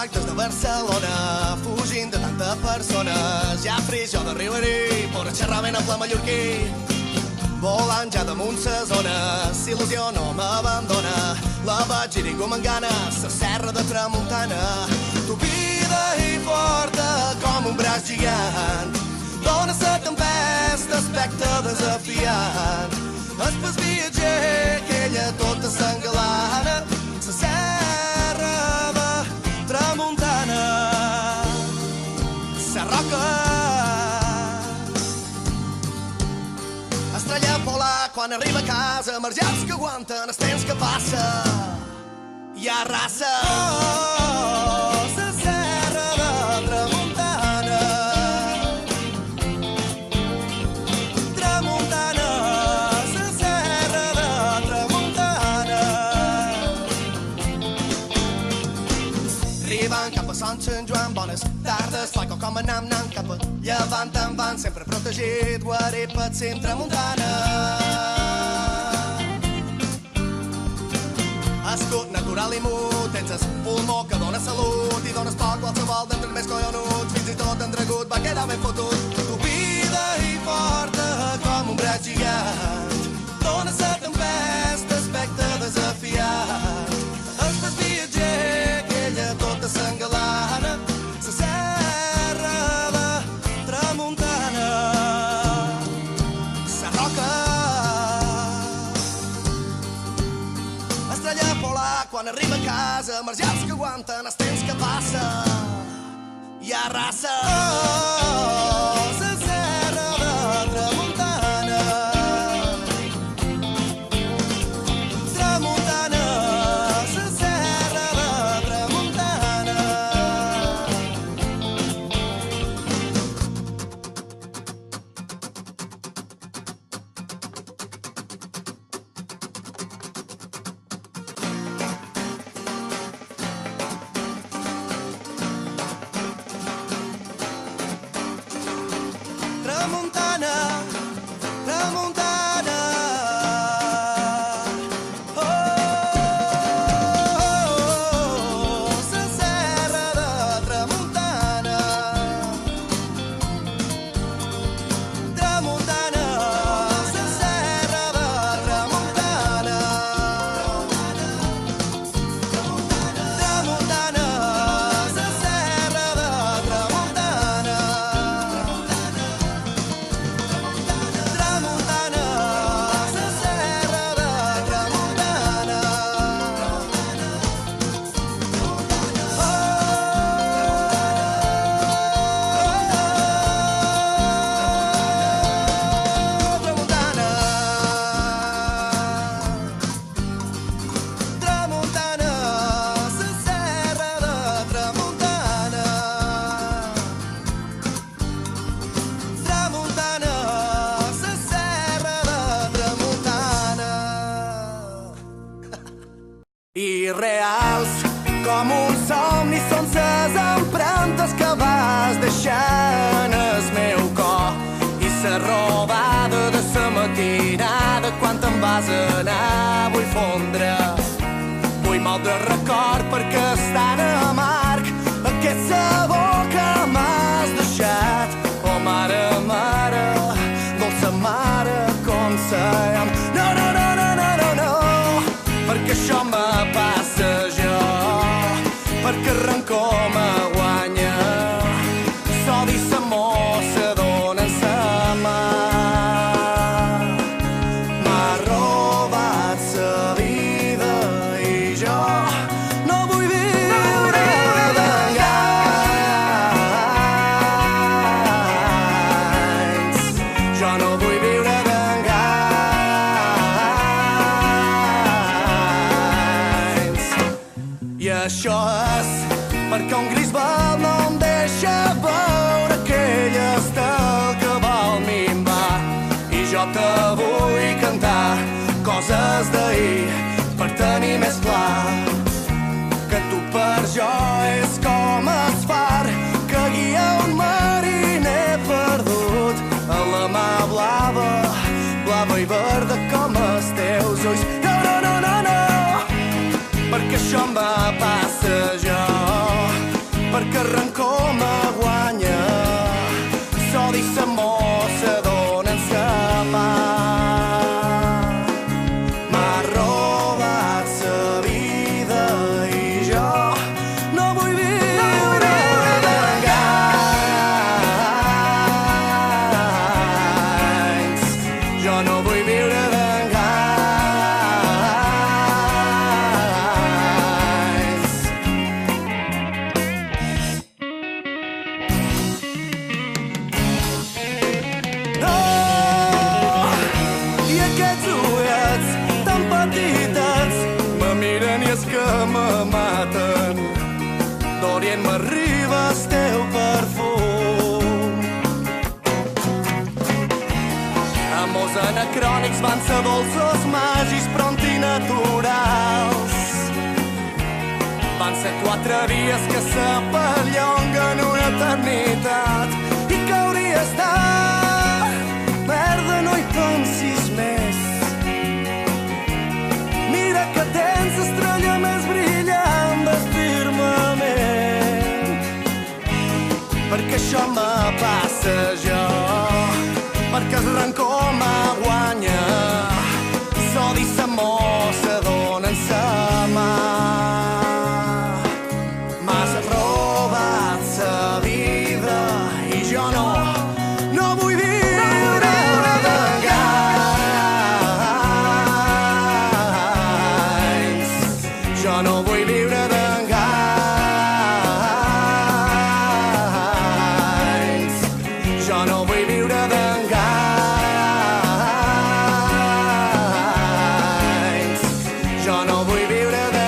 York des de Barcelona, fugint de tanta persones. Ja fris jo d'arribar-hi, per xerrar ben en pla mallorquí. Volant ja damunt ses ones, il·lusió no m'abandona. La veig i ningú m'engana, sa serra de tramuntana. Tupida i forta com un braç gigant, dona sa tempesta aspecte desafiant. És pas viatger que ella tota s'engalana, sa serra de tramuntana. Sa roca estrella polar quan arriba a casa, emergents que aguanten els temps que passa. Hi ha raça. Oh, sa serra de tramuntana. Tramuntana, sa serra de tramuntana. Arribant cap a Sant Joan, bones tardes, fai com anam anant cap a llevant en van, sempre protegit, guarit per cim tramuntana. Escut natural i mut, tens el pulmó que dona salut i dones poc qualsevol d'entre més collonuts, fins i tot entregut va quedar ben fotut. Tupida i forta com un braç gigant, dona sa tempesta aspecte desafiant. És pas viatger que ella tota s'engalana, sa serra de tramuntana. Sa roca estrella polar quan arriba a casa, emergents que aguanten els temps que passa. Hi ha raça. Oh, sa serra de tramuntana. Tramuntana, sa serra de tramuntana. Tramuntana, tramuntana. Oh, sa serra de tramuntana. Tramuntana, sa serra de tramuntana. Tramuntana, sa serra de tramuntana. Tramuntana, sa serra de tramuntana. Tramuntana, tramuntana, sa serra de tramuntana. Tramuntana, sa serra de tramuntana. I reals com un somni són ses empremtes que vas deixar en el meu cor i sa robada de sa matinada quan te'n vas anar vull fondre. Vull moldre el record perquè és tan amarg aquest sabor que m'has deixat. Oh mare, mare, dolça mare, com sèiem. No, no, no, no, no, no, no, perquè això me passa jo, perquè el rancor me guanya. S'odi i sa mossa donen sa mà. M'ha robat sa vida i jo no vull viure d'enganys. Jo no vull viure d'enganys. I això és perquè un gris val no em deixa veure aquell estel que vol minvar. I jo te vull cantar coses d'ahir per tenir més clar que tu per jo és com el far que guia un mariner perdut a la mà blava, blava i verda com els teus ulls. No, no, no, no, no, perquè això em va passar jo. perquè el rancor me guanya. S'odi sa mossa donen sa mà. M'ha robat sa vida i jo no vull viure d'enganys. Jo no vull viure d'enganys. No! I aquests ullets tan petitets me miren i és que me maten. D'Orient m'arriba el teu perfum. Amos anacrònics van ser dolços màgics però antinaturals. Van ser 4 dies que se perllonguen una eternitat i que hauria estat merda, no hi pensis més. Mira que tens l'estrella més brillant del firmament, perquè això me passa jo, perquè el rancor me guanya. S'odi sa mossa donen sa mà. M'has robat sa vida i jo no vull viure d'enganys. Jo no vull viure d'enganys. Jo no vull viure d'enganys. Jo no vull viure d'enganys.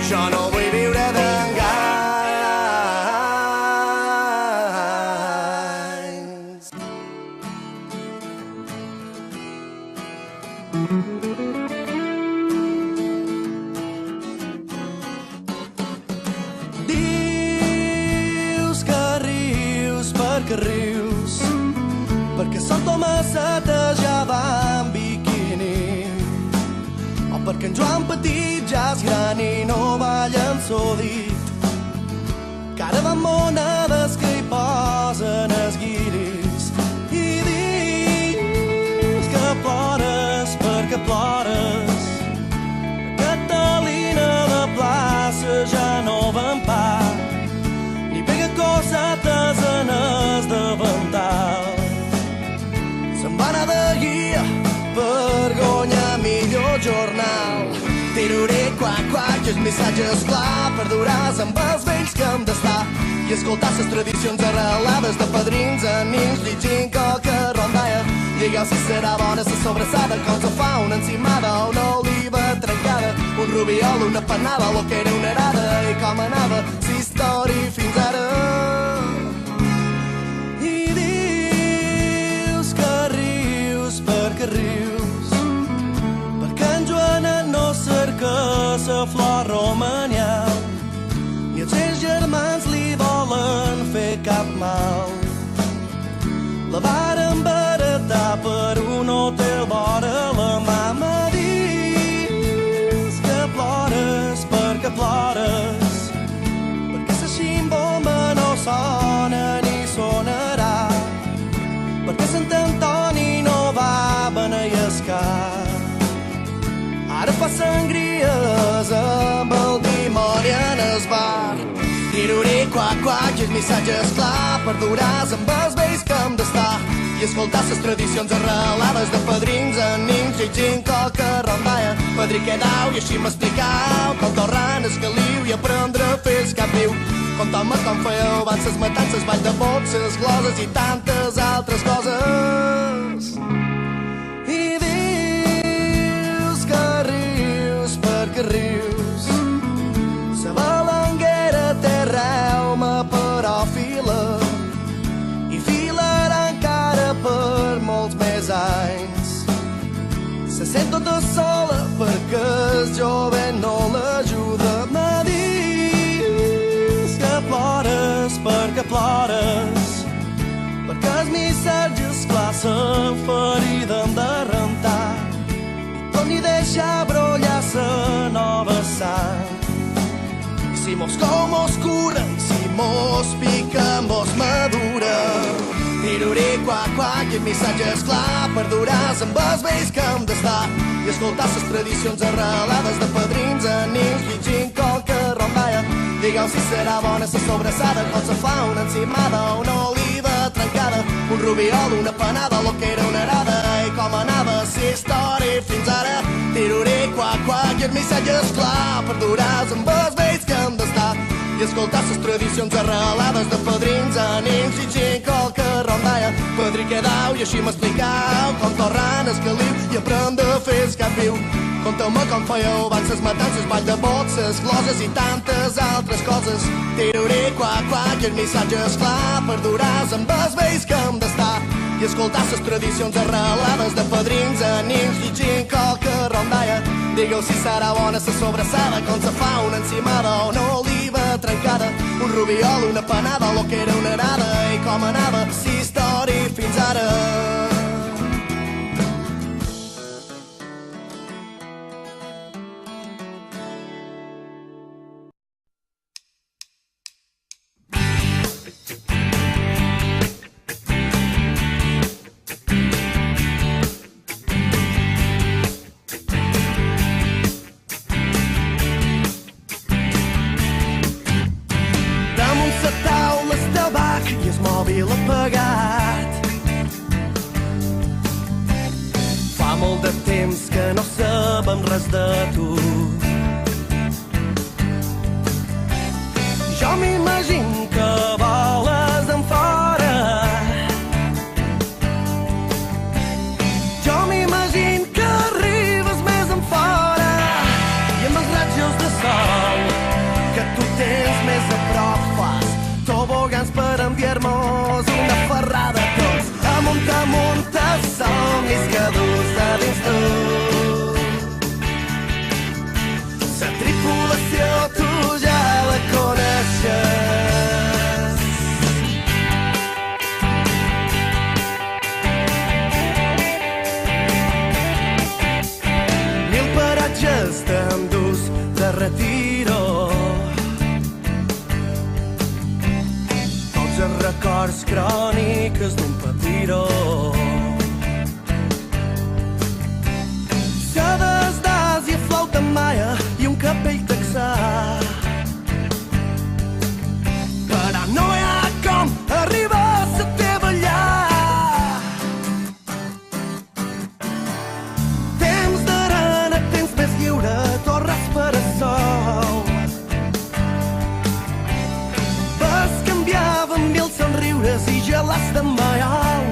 Jo no vull viure d'enganys. Dius que rius perquè rius, perquè Santa Tomaseta ja va en biquini, o perquè en Joan Petit ja és gran i no balla amb sodit. Cara de monades que hi posen els guiris i dius que plores perquè plores. Catalina de plaça ja no ven pa ni pega cosetes en el davantal. Se'n va anar de guia per guanyar millor jornal. Tiruré, quac, quac, i el missatge és clar, perduràs amb els vells que hem d'estar i escoltar les tradicions arrelades de padrins a nins, llegint coca, rondalla. Digueu si serà bona la sobrassada, com se fa una encimada o una oliva trencada, un rubiol, una panada, lo que era una arada i com anava la història fins ara. I dius que rius perquè rius, perquè en Joanet no cerca sa flor romanial, ni els seus germans li volen fer cap mal. La varen baratar per un hotel vora la mà. Me dius que plores perquè plores, perquè sa ximbomba no sona ni sonarà, perquè Sant Antoni no va beneiescar. Ara fa sangries amb el dimoni en el bar. Tiruré, quac, quac, i el missatge és clar, perduràs amb els vells que hem d'estar i escoltar les tradicions arrelades de padrins a nins, llegint coca, rondalla. Padrí que dau i així m'explicau com torren el caliu i aprendre a fer el cap viu. Contau-me com fèieu van ses matances, ball de bots, ses gloses i tantes altres coses. I dius que rius perquè rius, sa balanguera té reuma però fila, i filarà encara per molts més anys. Se sent tota sola perquè el jove no l'ajuda. Me dius que plores perquè plores, perquè els missatges clar la ferida hem de rentar i torni a deixar brollar la sang. I si mos cou, mos cura, i si mos pica, mos madura. Tiruré, quac, quac, i el missatge és clar, perduràs amb els vells que hem d'estar i escoltar les tradicions arrelades de padrins, amics, llegint qualque rondalla. Digueu si serà bona la sobrassada, com se fa una encimada, una oliva trencada, un rubiol, una panada, lo que era una arada, i com anava la història fins ara. Tiruré, quac, quac, i el missatge és clar, perduràs amb els vells que hem d'estar i escoltar les tradicions arrelades de padrins, amics, llegint qualque rondalla. Padrí quedau i així m'explicau com torran el caliu i aprèn de fer el cap viu. Conteu-me com fèieu abans les matances, ball de boxes, gloses i tantes altres coses. Tiruré, quac, quac, i el missatge és clar, perduràs amb els vells que hem d'estar i escoltar les tradicions arrelades de padrins, amics, llegint qualque rondalla. Digueu si serà bona la sobrassada, com se fa una encimada o una oliva trencada, un rubiol, una panada, lo que era una arada, i com anava la història fins ara. Apagat. Fa molt de temps que no sabem res de tu. Jo m'imagino que voles d'en fora. Jo m'imagino que arribes més en fora i amb els ratjos de sol que tu tens més a prop fas tobogans per enviar-nos una ferrada tots. Amunt, somnis que dus de dins tu. La tripulació tu ja la coneixes. Mil paratges t'endús de retiro, els records cròniques d'un patiró. Sedes d'Àsia, flauta maia i un capell texà. Però no hi ha com arribar a la teva llar. Temps d'arena, temps més lliure, torres per a sol. Mil somriures i gelats de maial.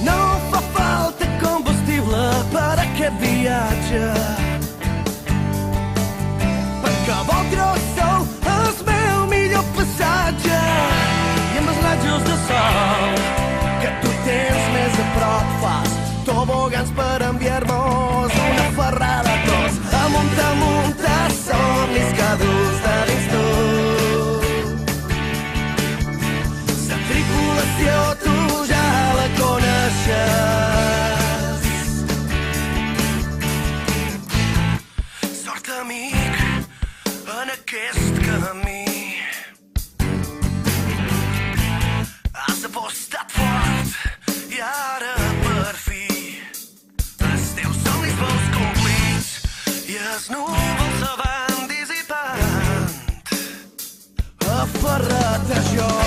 No fa falta combustible per aquest viatge, perquè vosaltres sou el meu millor passatge. I amb els rajos de sol que tu tens més a prop fas tobogans per enviar-nos una ferrada tots. Amunt, somnis que dus de dins tu. La tripulació tu ja la coneixes. Sort, amic, en aquest camí. Has apostat fort i ara per fi els teus somnis vols complits i els núvols se van dissipant. Aferra't a jo.